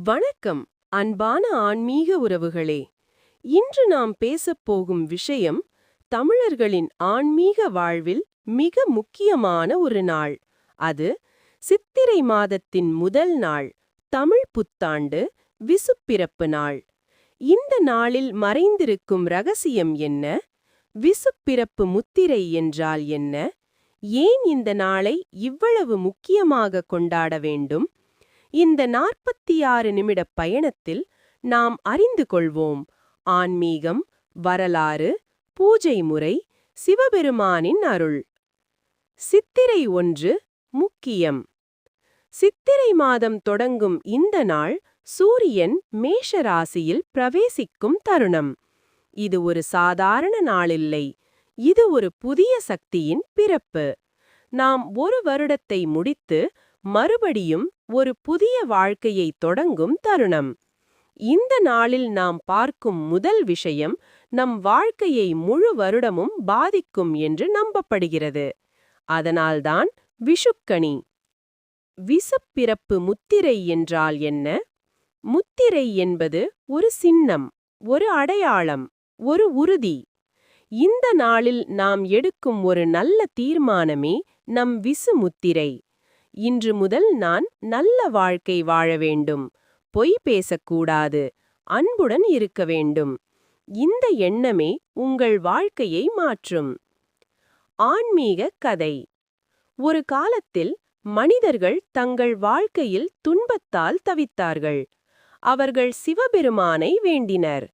வணக்கம், அன்பான ஆன்மீக உறவுகளே. இன்று நாம் பேசப்போகும் விஷயம் தமிழர்களின் ஆன்மீக வாழ்வில் மிக முக்கியமான ஒரு நாள். அது சித்திரை மாதத்தின் முதல் நாள், தமிழ் புத்தாண்டு, விசுப்பிறப்பு நாள். இந்த நாளில் மறைந்திருக்கும் ரகசியம் என்ன? விசுப்பிறப்பு முத்திரை என்றால் என்ன? ஏன் இந்த நாளை இவ்வளவு முக்கியமாக கொண்டாட வேண்டும்? இந்த 46 நிமிட பயணத்தில் நாம் அறிந்து கொள்வோம் ஆன்மீகம், வரலாறு, பூஜை முறை, சிவபெருமானின் அருள். சித்திரை 1 முக்கியம். சித்திரை மாதம் தொடங்கும் இந்த நாள் சூரியன் மேஷ ராசியில் பிரவேசிக்கும் தருணம். இது ஒரு சாதாரண நாளில்லை, இது ஒரு புதிய சக்தியின் பிறப்பு. நாம் ஒரு வருடத்தை முடித்து மறுபடியும் ஒரு புதிய வாழ்க்கையை தொடங்கும் தருணம். இந்த நாளில் நாம் பார்க்கும் முதல் விஷயம் நம் வாழ்க்கையை முழு வருடமும் பாதிக்கும் என்று நம்பப்படுகிறது. அதனால்தான் விஷுக்கணி. விசுப்பிறப்பு முத்திரை என்றால் என்ன? முத்திரை என்பது ஒரு சின்னம், ஒரு அடையாளம், ஒரு உறுதி. இந்த நாளில் நாம் எடுக்கும் ஒரு நல்ல தீர்மானமே நம் விசு முத்திரை. இன்று முதல் நான் நல்ல வாழ்க்கை வாழ வேண்டும், பொய் பேசக்கூடாது, அன்புடன் இருக்க வேண்டும். இந்த எண்ணமே உங்கள் வாழ்க்கையை மாற்றும். ஆன்மீக கதை. ஒரு காலத்தில் மனிதர்கள் தங்கள் வாழ்க்கையில் துன்பத்தால் தவித்தார்கள். அவர்கள் சிவபெருமானை வேண்டினர்.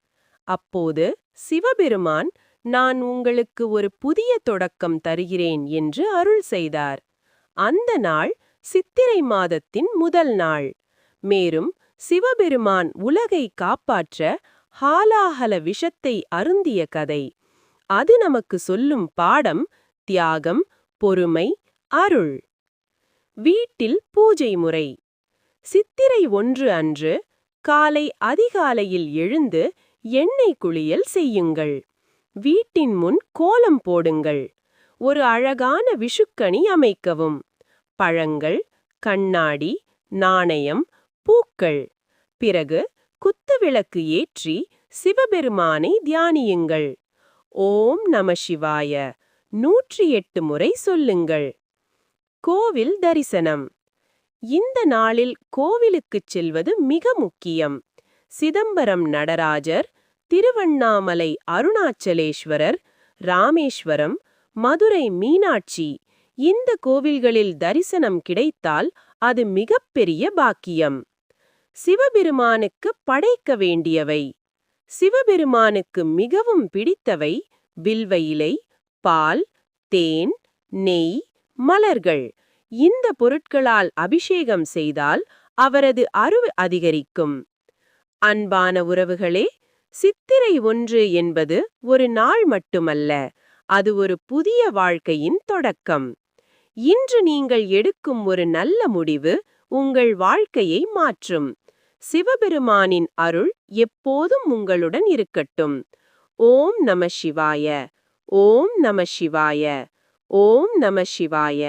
அப்போது சிவபெருமான், நான் உங்களுக்கு ஒரு புதிய தொடக்கம் தருகிறேன் என்று அருள் செய்தார். அந்த நாள் சித்திரை மாதத்தின் முதல் நாள். மேலும் சிவபெருமான் உலகை காப்பாற்ற ஹாலாஹல விஷத்தை அருந்திய கதை. அது நமக்கு சொல்லும் பாடம் தியாகம், பொறுமை, அருள். வீட்டில் பூஜை முறை. சித்திரை 1 அன்று காலை அதிகாலையில் எழுந்து எண்ணெய் குளியல் செய்யுங்கள். வீட்டின் முன் கோலம் போடுங்கள். ஒரு அழகான விஷுக்கணி அமைக்கவும். பழங்கள், கண்ணாடி, நாணயம், பூக்கள். பிறகு குத்துவிளக்கு ஏற்றி சிவபெருமானை தியானியுங்கள். ஓம் நம சிவாய 108 முறை சொல்லுங்கள். கோவில் தரிசனம். இந்த நாளில் கோவிலுக்குச் செல்வது மிக முக்கியம். சிதம்பரம் நடராஜர், திருவண்ணாமலை அருணாச்சலேஸ்வரர், ராமேஸ்வரம், மதுரை மீனாட்சி, இந்த கோவில்களில் தரிசனம் கிடைத்தால் அது மிகப்பெரிய பாக்கியம். சிவபெருமானுக்கு படைக்க வேண்டியவை. சிவபெருமானுக்கு மிகவும் பிடித்தவை வில்வ இலை, பால், தேன், நெய், மலர்கள். இந்த பொருட்களால் அபிஷேகம் செய்தால் அவரது அருள் அதிகரிக்கும். அன்பான உறவுகளே, சித்திரை 1 என்பது ஒரு நாள் மட்டுமல்ல, அது ஒரு புதிய வாழ்க்கையின் தொடக்கம். இன்று நீங்கள் எடுக்கும் ஒரு நல்ல முடிவு உங்கள் வாழ்க்கையை மாற்றும். சிவபெருமானின் அருள் எப்போதும் உங்களுடன் இருக்கட்டும். ஓம் நம சிவாய. ஓம் நம சிவாய. ஓம் நம சிவாய.